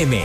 FM.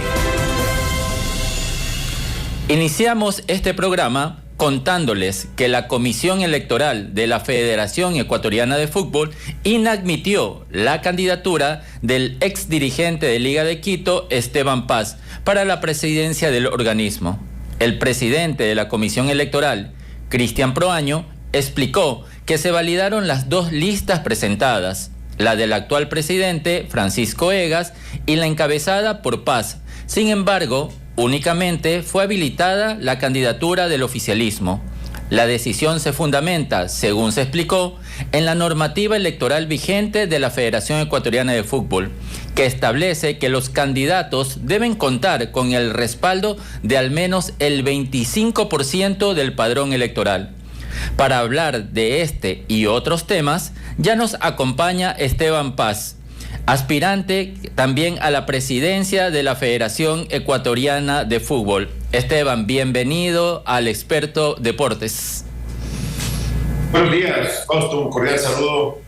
Iniciamos este programa contándoles que la Comisión Electoral de la Federación Ecuatoriana de Fútbol inadmitió la candidatura del ex dirigente de Liga de Quito, Esteban Paz, para la presidencia del organismo. El presidente de la Comisión Electoral, Cristian Proaño, explicó que se validaron las dos listas presentadas, la del actual presidente, Francisco Egas, y la encabezada por Paz. Sin embargo, únicamente fue habilitada la candidatura del oficialismo. La decisión se fundamenta, según se explicó, en la normativa electoral vigente de la Federación Ecuatoriana de Fútbol, que establece que los candidatos deben contar con el respaldo de al menos el 25% del padrón electoral. Para hablar de este y otros temas, ya nos acompaña Esteban Paz, aspirante también a la presidencia de la Federación Ecuatoriana de Fútbol. Esteban, bienvenido al Experto Deportes. Buenos días, Fausto, un cordial saludo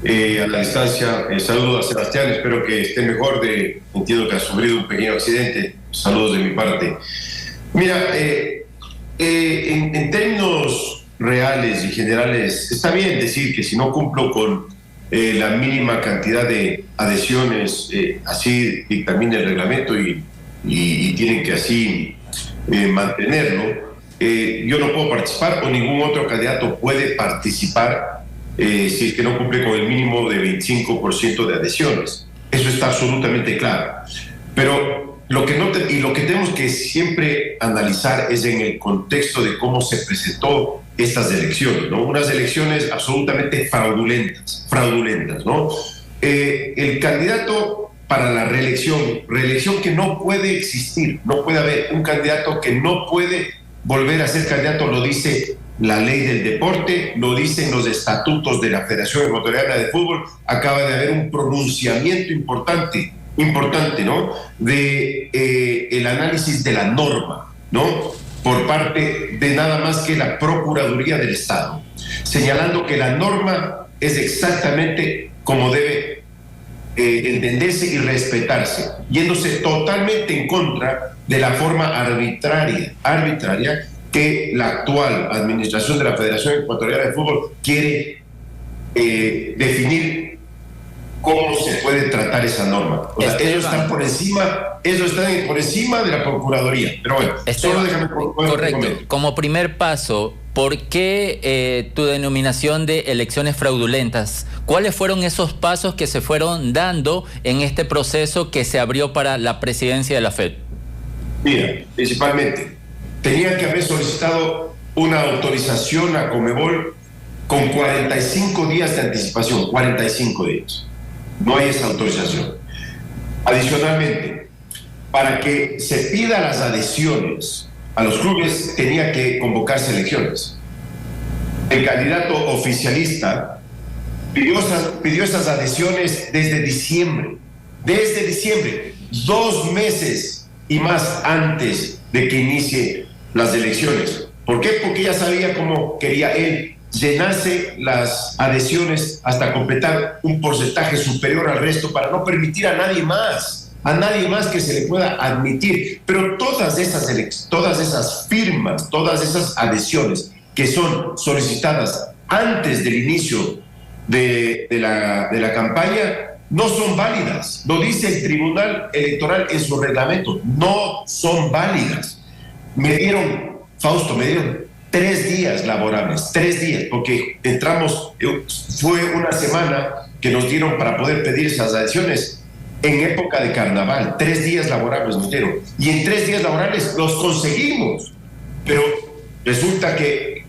a la distancia. Saludo a Sebastián, espero que esté mejor. Entiendo que ha sufrido un pequeño accidente. Saludos de mi parte. Mira, en términos reales y generales, está bien decir que si no cumplo con la mínima cantidad de adhesiones, así dictamina el reglamento y tienen que así mantenerlo, yo no puedo participar o ningún otro candidato puede participar si es que no cumple con el mínimo de 25% de adhesiones. Eso está absolutamente claro. Pero lo que tenemos que siempre analizar es en el contexto de cómo se presentó estas elecciones, ¿no? Unas elecciones absolutamente fraudulentas, ¿no? El candidato para la reelección que no puede existir, no puede haber un candidato que no puede volver a ser candidato, lo dice la ley del deporte, lo dicen los estatutos de la Federación Ecuatoriana de Fútbol. Acaba de haber un pronunciamiento importante, ¿no? De el análisis de la norma, ¿no? Por parte de nada más que la Procuraduría del Estado, señalando que la norma es exactamente como debe entenderse y respetarse, yéndose totalmente en contra de la forma arbitraria que la actual administración de la Federación Ecuatoriana de Fútbol quiere definir cómo se puede tratar esa norma. O sea, ellos están por encima de la Procuraduría. Pero bueno, solo déjame... Correcto. Como primer paso, ¿por qué tu denominación de elecciones fraudulentas? ¿Cuáles fueron esos pasos que se fueron dando en este proceso que se abrió para la presidencia de la FED? Mira, principalmente, tenían que haber solicitado una autorización a Conmebol con 45 días de anticipación, 45 días. No hay esa autorización. Adicionalmente, para que se pida las adhesiones a los clubes, tenía que convocarse elecciones. El candidato oficialista pidió esas adhesiones desde diciembre, 2 meses y más antes de que inicie las elecciones. ¿Por qué? Porque ya sabía cómo quería él llenarse las adhesiones hasta completar un porcentaje superior al resto para no permitir a nadie más que se le pueda admitir. Pero todas esas firmas, todas esas adhesiones que son solicitadas antes del inicio de la campaña no son válidas. Lo dice el Tribunal Electoral en su reglamento. No son válidas. Me dieron 3 días laborables, 3 días, porque fue una semana que nos dieron para poder pedir esas adhesiones en época de carnaval. 3 días laborables nos dieron. Y en 3 días laborables los conseguimos. Pero resulta que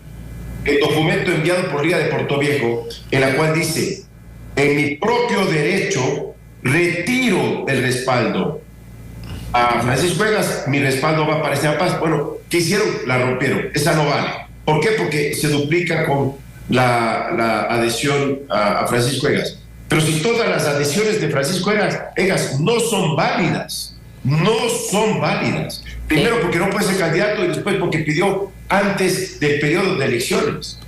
el documento enviado por Liga de Portoviejo, en la cual dice: en mi propio derecho retiro el respaldo a Francisco Egas, mi respaldo va para Esteban Paz. Bueno, ¿qué hicieron? La rompieron. Esa no vale. ¿Por qué? Porque se duplica con la adhesión a Francisco Egas. Pero si todas las adhesiones de Francisco Egas no son válidas, Primero porque no puede ser candidato y después porque pidió antes del periodo de elecciones.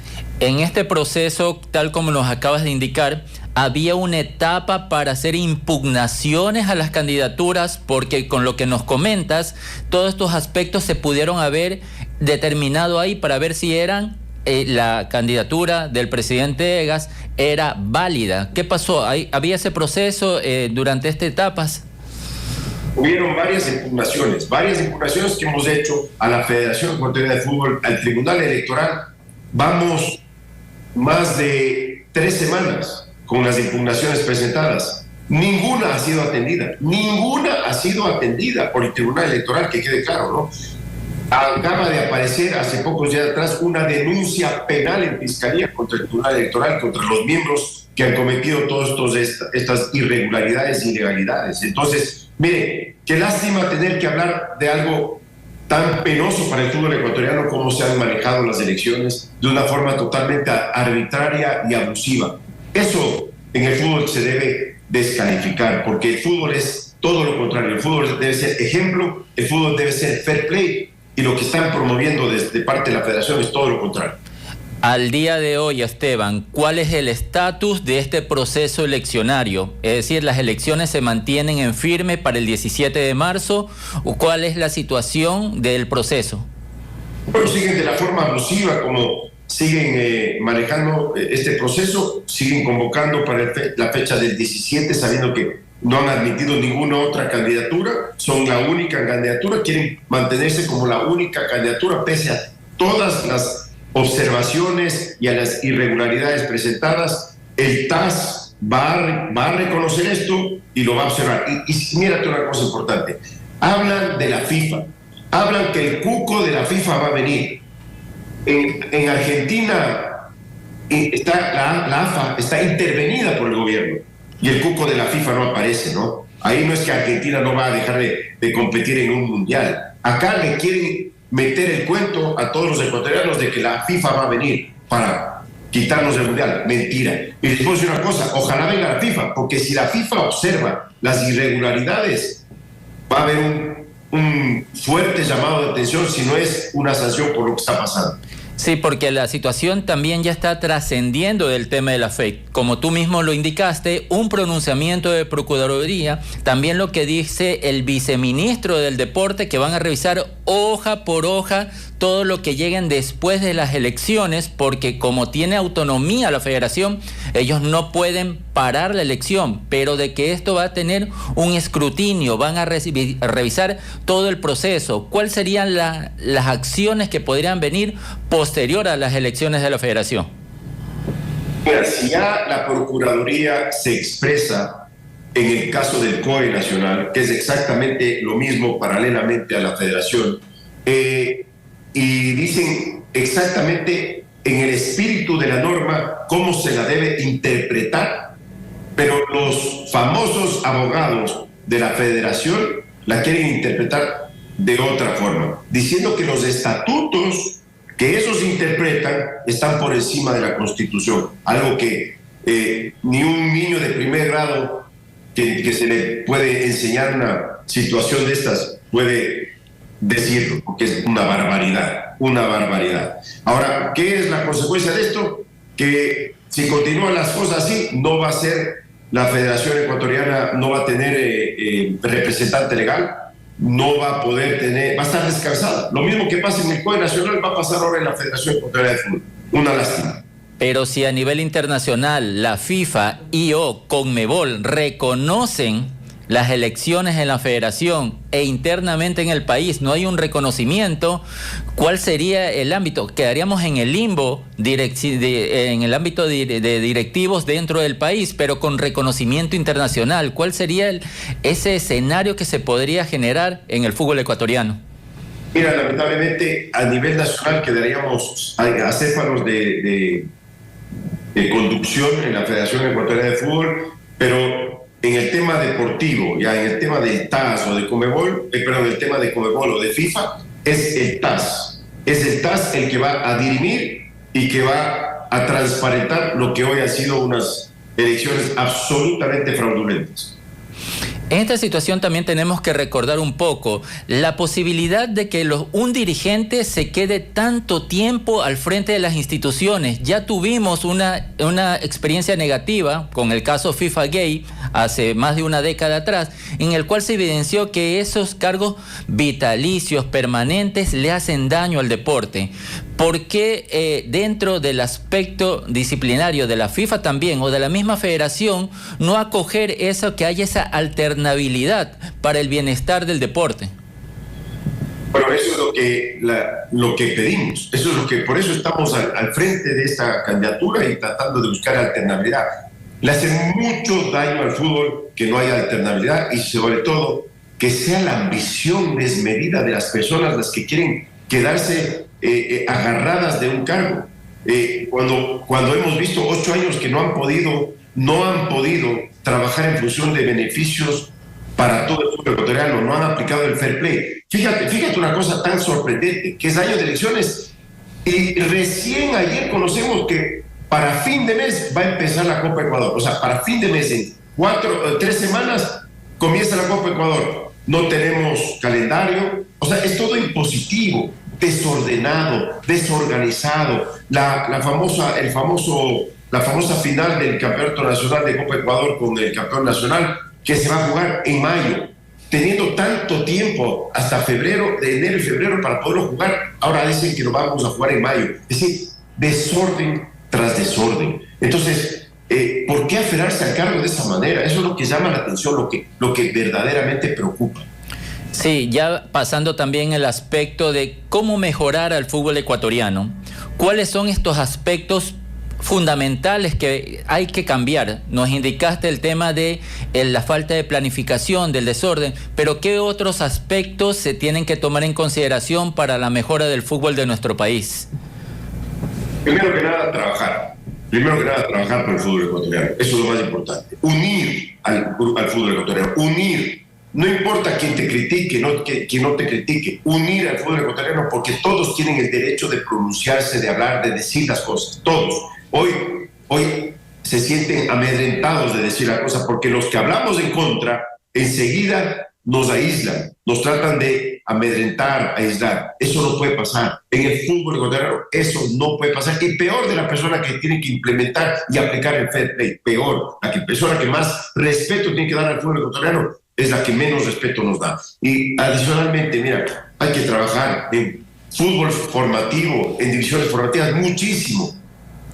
En este proceso, tal como nos acabas de indicar, había una etapa para hacer impugnaciones a las candidaturas, porque con lo que nos comentas, todos estos aspectos se pudieron haber determinado ahí para ver si eran la candidatura del presidente Egas era válida. ¿Qué pasó? ¿Había ese proceso durante estas etapas? Hubieron varias impugnaciones que hemos hecho a la Federación Ecuatoriana de Fútbol, al Tribunal Electoral. Vamos más de 3 semanas con las impugnaciones presentadas. Ninguna ha sido atendida por el Tribunal Electoral, que quede claro, ¿no? Acaba de aparecer hace pocos días atrás una denuncia penal en Fiscalía contra el Tribunal Electoral, contra los miembros que han cometido todas estas irregularidades e ilegalidades. Entonces, mire, qué lástima tener que hablar de algo tan penoso para el fútbol ecuatoriano como se han manejado las elecciones de una forma totalmente arbitraria y abusiva. Eso en el fútbol se debe descalificar, porque el fútbol es todo lo contrario. El fútbol debe ser ejemplo, el fútbol debe ser fair play, y lo que están promoviendo desde parte de la Federación es todo lo contrario. Al día de hoy, Esteban, ¿cuál es el estatus de este proceso eleccionario? Es decir, ¿las elecciones se mantienen en firme para el 17 de marzo? ¿O cuál es la situación del proceso? Bueno, siguen de la forma abusiva como siguen manejando este proceso, siguen convocando para la fecha del 17, sabiendo que no han admitido ninguna otra candidatura, son la única candidatura, quieren mantenerse como la única candidatura pese a todas las observaciones y a las irregularidades presentadas. El TAS va a reconocer esto y lo va a observar. Y mírate una cosa importante, hablan de la FIFA, hablan que el cuco de la FIFA va a venir. En Argentina la AFA está intervenida por el gobierno y el cuco de la FIFA no aparece, ¿no? Ahí no es que Argentina no va a dejar de competir en un mundial. Acá le quieren meter el cuento a todos los ecuatorianos de que la FIFA va a venir para quitarnos el mundial. Mentira. Y les puedo decir una cosa, ojalá venga la FIFA, porque si la FIFA observa las irregularidades, va a haber un fuerte llamado de atención, si no es una sanción por lo que está pasando. Sí, porque la situación también ya está trascendiendo del tema de la fe. Como tú mismo lo indicaste, un pronunciamiento de Procuraduría, también lo que dice el viceministro del Deporte, que van a revisar hoja por hoja todo lo que lleguen después de las elecciones, porque como tiene autonomía la federación, ellos no pueden parar la elección, pero de que esto va a tener un escrutinio, van a revisar todo el proceso. ¿Cuáles serían las acciones que podrían venir posterior a las elecciones de la federación? Mira, si ya la Procuraduría se expresa en el caso del COE Nacional, que es exactamente lo mismo paralelamente a la federación, y dicen exactamente en el espíritu de la norma cómo se la debe interpretar, pero los famosos abogados de la federación la quieren interpretar de otra forma, diciendo que los estatutos que ellos interpretan están por encima de la Constitución, algo que ni un niño de primer grado que se le puede enseñar una situación de estas puede decirlo, porque es una barbaridad, una barbaridad. Ahora, ¿qué es la consecuencia de esto? Que si continúan las cosas así, no va a ser la Federación Ecuatoriana, no va a tener representante legal, no va a poder tener, va a estar descansada. Lo mismo que pasa en el COE Nacional va a pasar ahora en la Federación Ecuatoriana de Fútbol. Una lástima. Pero si a nivel internacional la FIFA y o Conmebol reconocen las elecciones en la federación e internamente en el país no hay un reconocimiento, ¿cuál sería el ámbito? Quedaríamos en el limbo en el ámbito de directivos dentro del país, pero con reconocimiento internacional. ¿Cuál sería ese escenario que se podría generar en el fútbol ecuatoriano? Mira, lamentablemente a nivel nacional quedaríamos acéfalos de conducción en la Federación Ecuatoriana de Fútbol, pero en el tema deportivo, ya en el tema del TAS o de Conmebol, perdón, el tema de Conmebol o de FIFA, es el TAS. Es el TAS el que va a dirimir y que va a transparentar lo que hoy han sido unas elecciones absolutamente fraudulentas. En esta situación también tenemos que recordar un poco la posibilidad de que un dirigente se quede tanto tiempo al frente de las instituciones. Ya tuvimos una experiencia negativa con el caso FIFA Gay hace más de una década atrás, en el cual se evidenció que esos cargos vitalicios, permanentes, le hacen daño al deporte. ¿Por qué dentro del aspecto disciplinario de la FIFA también o de la misma federación no acoger eso, que haya esa alternabilidad para el bienestar del deporte? Bueno, eso es lo que pedimos. Eso es por eso estamos al frente de esta candidatura y tratando de buscar alternabilidad. Le hace mucho daño al fútbol que no haya alternabilidad y sobre todo que sea la ambición desmedida de las personas las que quieren quedarse agarradas de un cargo. Cuando hemos visto 8 años que no han podido trabajar en función de beneficios para todo el fútbol ecuatoriano, no han aplicado el fair play. Fíjate una cosa tan sorprendente, que es año de elecciones y recién ayer conocemos que para fin de mes va a empezar la Copa Ecuador. O sea, para fin de mes, en 3 semanas, comienza la Copa Ecuador. No tenemos calendario, o sea, es todo impositivo, desordenado, desorganizado. La famosa final del Campeonato Nacional de Copa Ecuador con el campeón nacional, que se va a jugar en mayo, teniendo tanto tiempo hasta enero y febrero para poderlo jugar. Ahora dicen que lo vamos a jugar en mayo. Es decir, desorden tras desorden. Entonces, ¿por qué aferrarse al cargo de esa manera? Eso es lo que llama la atención, lo que verdaderamente preocupa. Sí, ya pasando también el aspecto de cómo mejorar al fútbol ecuatoriano. ¿Cuáles son estos aspectos fundamentales que hay que cambiar? Nos indicaste el tema de la falta de planificación, del desorden, pero ¿qué otros aspectos se tienen que tomar en consideración para la mejora del fútbol de nuestro país? Primero que nada, trabajar por el fútbol ecuatoriano. Eso es lo más importante. Unir al fútbol ecuatoriano. Unir. No importa quién te critique, quién no te critique. Unir al fútbol ecuatoriano, porque todos tienen el derecho de pronunciarse, de hablar, de decir las cosas. Todos. Hoy se sienten amedrentados de decir la cosa, porque los que hablamos en contra, enseguida nos aíslan, nos tratan de amedrentar, aislar. Eso no puede pasar. En el fútbol ecuatoriano eso no puede pasar. Y peor de la persona que tiene que implementar y aplicar el fair play. Peor. La persona que más respeto tiene que dar al fútbol ecuatoriano es la que menos respeto nos da. Y adicionalmente, mira, hay que trabajar en fútbol formativo, en divisiones formativas, muchísimo.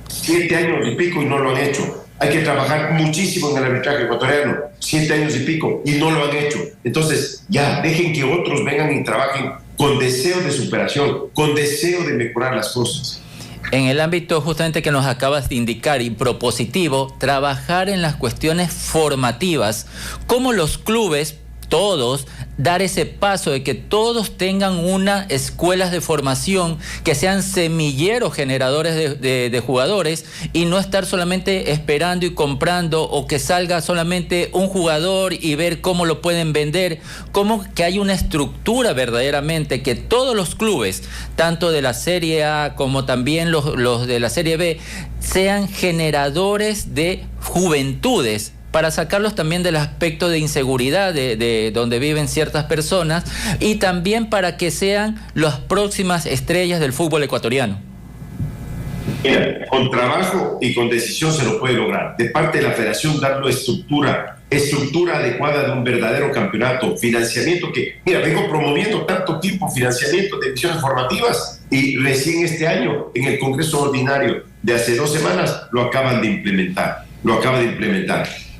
7 años y pico y no lo han hecho. Hay que trabajar muchísimo en el arbitraje ecuatoriano, 7 años y pico, y no lo han hecho. Entonces, ya, dejen que otros vengan y trabajen con deseo de superación, con deseo de mejorar las cosas. En el ámbito justamente que nos acabas de indicar y propositivo, trabajar en las cuestiones formativas, cómo los clubes, todos, dar ese paso de que todos tengan unas escuelas de formación que sean semilleros generadores de jugadores y no estar solamente esperando y comprando o que salga solamente un jugador y ver cómo lo pueden vender, como que hay una estructura verdaderamente, que todos los clubes, tanto de la Serie A como también los de la Serie B, sean generadores de juventudes, para sacarlos también del aspecto de inseguridad de donde viven ciertas personas y también para que sean las próximas estrellas del fútbol ecuatoriano. Mira, con trabajo y con decisión se lo puede lograr. De parte de la federación, darle estructura adecuada de un verdadero campeonato, financiamiento que, mira, vengo promoviendo tanto tiempo financiamiento de divisiones formativas y recién este año en el Congreso Ordinario de hace 2 semanas lo acaba de implementar.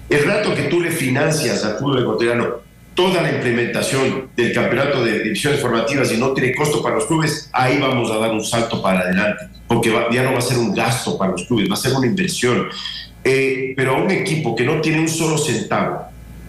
El rato que tú le financias al fútbol ecuatoriano toda la implementación del campeonato de divisiones formativas y no tiene costo para los clubes, ahí vamos a dar un salto para adelante, porque ya no va a ser un gasto para los clubes, va a ser una inversión. Pero a un equipo que no tiene un solo centavo,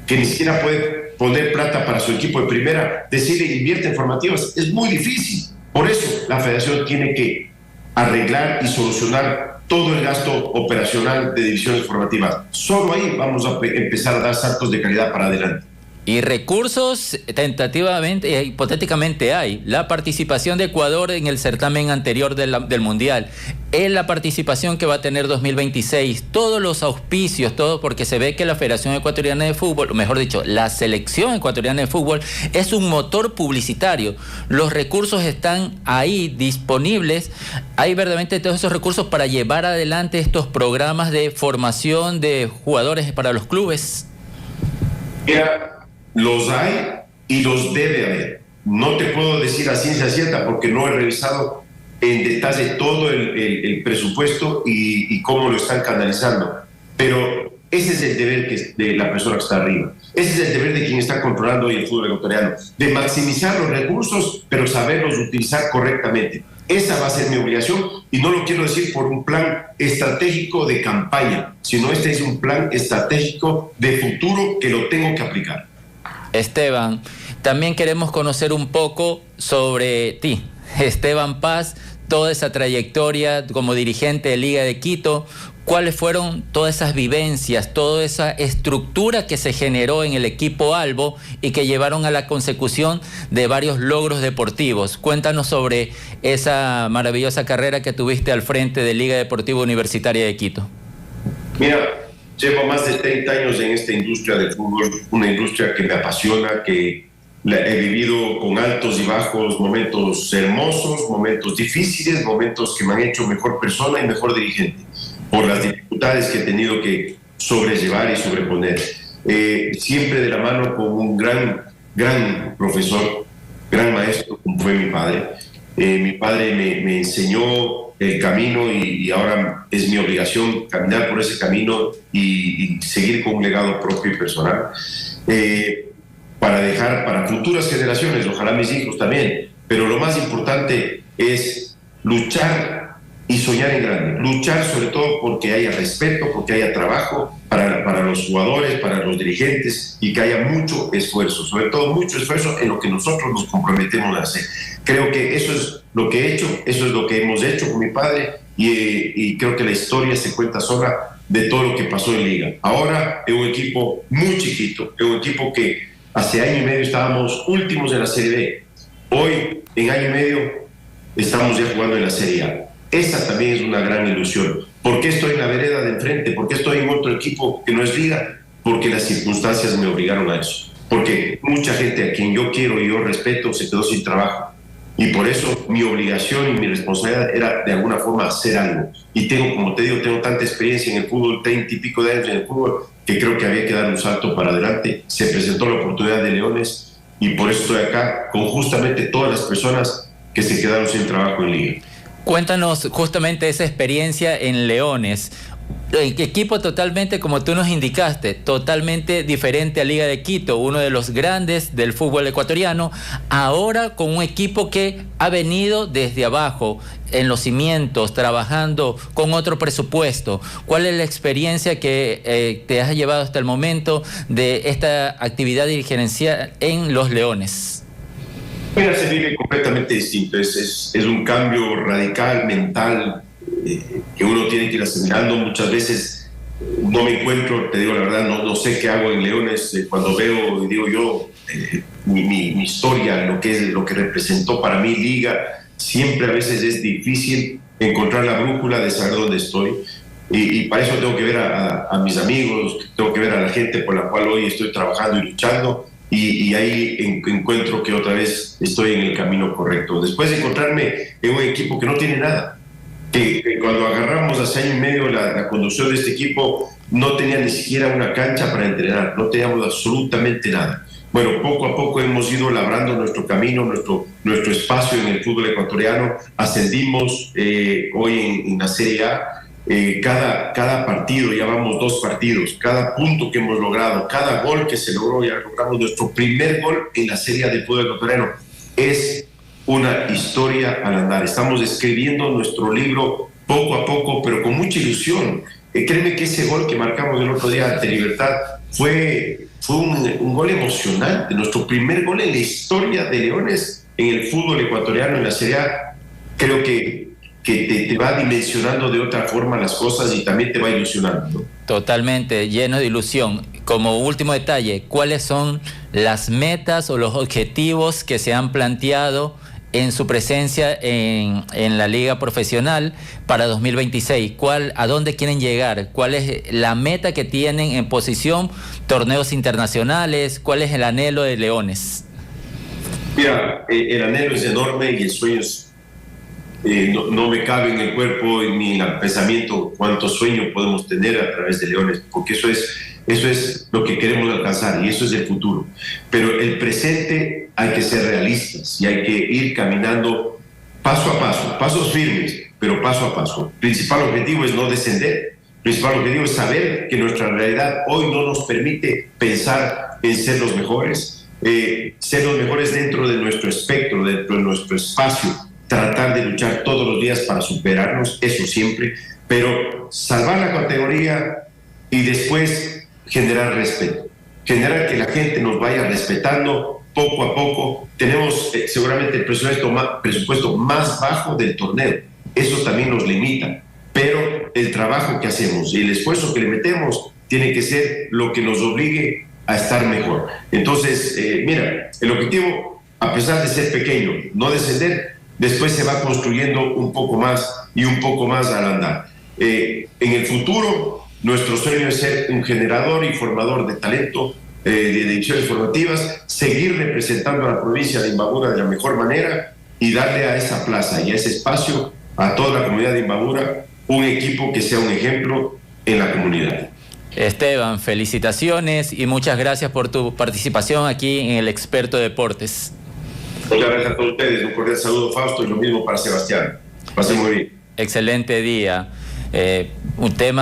que ni siquiera puede poner plata para su equipo de primera, decide invierte en formativas, es muy difícil. Por eso la federación tiene que arreglar y solucionar todo el gasto operacional de divisiones formativas. Solo ahí vamos a empezar a dar saltos de calidad para adelante. Y recursos tentativamente, hipotéticamente hay. La participación de Ecuador en el certamen anterior del Mundial, es la participación que va a tener 2026, todos los auspicios, todo, porque se ve que la Federación Ecuatoriana de Fútbol, o mejor dicho, la Selección Ecuatoriana de Fútbol es un motor publicitario. Los recursos están ahí disponibles. Hay verdaderamente todos esos recursos para llevar adelante estos programas de formación de jugadores para los clubes. Mira, los hay y los debe haber. No te puedo decir a ciencia cierta porque no he revisado en detalle todo el presupuesto y cómo lo están canalizando. Pero ese es el deber de la persona que está arriba. Ese es el deber de quien está controlando hoy el fútbol ecuatoriano, de maximizar los recursos, pero saberlos utilizar correctamente. Esa va a ser mi obligación y no lo quiero decir por un plan estratégico de campaña, sino este es un plan estratégico de futuro que lo tengo que aplicar. Esteban, también queremos conocer un poco sobre ti. Esteban Paz, toda esa trayectoria como dirigente de Liga de Quito, ¿cuáles fueron todas esas vivencias, toda esa estructura que se generó en el equipo Albo y que llevaron a la consecución de varios logros deportivos? Cuéntanos sobre esa maravillosa carrera que tuviste al frente de Liga Deportiva Universitaria de Quito. Mira, llevo más de 30 años en esta industria del fútbol, una industria que me apasiona, que he vivido con altos y bajos, momentos hermosos, momentos difíciles, momentos que me han hecho mejor persona y mejor dirigente, por las dificultades que he tenido que sobrellevar y sobreponer. Siempre de la mano con un gran profesor, gran maestro, como fue mi padre. Mi padre me enseñó el camino y ahora es mi obligación caminar por ese camino y seguir con un legado propio y personal para dejar para futuras generaciones, ojalá mis hijos también, pero lo más importante es luchar y soñar en grande, luchar sobre todo porque haya respeto, porque haya trabajo para los jugadores, para los dirigentes y que haya mucho esfuerzo, sobre todo mucho esfuerzo en lo que nosotros nos comprometemos a hacer. Creo que eso es lo que he hecho, eso es lo que hemos hecho con mi padre y creo que la historia se cuenta sola de todo lo que pasó en Liga. Ahora es un equipo muy chiquito, es un equipo que hace año y medio estábamos últimos en la Serie B. Hoy, en año y medio, estamos ya jugando en la Serie A. Esa también es una gran ilusión. ¿Por qué estoy en la vereda de enfrente? ¿Por qué estoy en otro equipo que no es Liga? Porque las circunstancias me obligaron a eso. Porque mucha gente a quien yo quiero y yo respeto se quedó sin trabajo. Y por eso mi obligación y mi responsabilidad era de alguna forma hacer algo. Y tengo, como te digo, tengo tanta experiencia en el fútbol, 30 y pico de años en el fútbol, que creo que había que dar un salto para adelante. Se presentó la oportunidad de Leones y por eso estoy acá con justamente todas las personas que se quedaron sin trabajo en Liga. Cuéntanos justamente esa experiencia en Leones. Equipo totalmente, como tú nos indicaste, totalmente diferente a Liga de Quito, uno de los grandes del fútbol ecuatoriano, ahora con un equipo que ha venido desde abajo, en los cimientos, trabajando con otro presupuesto. ¿Cuál es la experiencia que te has llevado hasta el momento de esta actividad dirigencial en los Leones? Mira, se vive completamente distinto, es un cambio radical, mental, que uno tiene que ir asimilando. Muchas veces no me encuentro, te digo la verdad, no sé qué hago en Leones. Cuando veo y digo yo mi historia, lo que representó para mí Liga, siempre a veces es difícil encontrar la brújula de saber dónde estoy. Y para eso tengo que ver a mis amigos, tengo que ver a la gente por la cual hoy estoy trabajando y luchando. Y ahí encuentro que otra vez estoy en el camino correcto. Después de encontrarme en un equipo que no tiene nada, que cuando agarramos hace año y medio la conducción de este equipo, no tenía ni siquiera una cancha para entrenar, no teníamos absolutamente nada. Bueno, poco a poco hemos ido labrando nuestro camino, nuestro espacio en el fútbol ecuatoriano. Ascendimos hoy en la Serie A. Cada partido, ya vamos 2 partidos, cada punto que hemos logrado, cada gol que se logró, ya logramos nuestro primer gol en la Serie de fútbol ecuatoriano. Es una historia al andar. Estamos escribiendo nuestro libro poco a poco, pero con mucha ilusión. Créeme que ese gol que marcamos el otro día ante Libertad fue un gol emocionante, nuestro primer gol en la historia de Leones en el fútbol ecuatoriano, en la Serie A. Creo que te va dimensionando de otra forma las cosas y también te va ilusionando. Totalmente, lleno de ilusión. como último detalle, ¿cuáles son las metas o los objetivos que se han planteado en su presencia en la liga profesional para 2026? ¿A dónde quieren llegar? ¿Cuál es la meta que tienen en posición torneos internacionales? ¿Cuál es el anhelo de Leones? Mira, el anhelo es enorme y el sueño no me cabe en el cuerpo ni en el pensamiento cuánto sueño podemos tener a través de Leones, porque eso es lo que queremos alcanzar y eso es el futuro. Pero el presente hay que ser realistas y hay que ir caminando paso a paso, pasos firmes, pero paso a paso. El principal objetivo es no descender. El principal objetivo es saber que nuestra realidad hoy no nos permite pensar en ser los mejores dentro de nuestro espectro, dentro de nuestro espacio, tratar de luchar todos los días para superarnos, eso siempre, pero salvar la categoría y después generar respeto, generar que la gente nos vaya respetando poco a poco. Tenemos seguramente el presupuesto más bajo del torneo, eso también nos limita, pero el trabajo que hacemos y el esfuerzo que le metemos tiene que ser lo que nos obligue a estar mejor. Entonces, mira, el objetivo, a pesar de ser pequeño, no descender, después se va construyendo un poco más y un poco más al andar. En el futuro, nuestro sueño es ser un generador y formador de talento, de divisiones formativas, seguir representando a la provincia de Imbabura de la mejor manera y darle a esa plaza y a ese espacio a toda la comunidad de Imbabura un equipo que sea un ejemplo en la comunidad. Esteban, felicitaciones y muchas gracias por tu participación aquí en El Experto de Deportes. Muchas gracias a todos ustedes. Un cordial saludo, Fausto, y lo mismo para Sebastián. Pasen muy bien. Excelente día. Un tema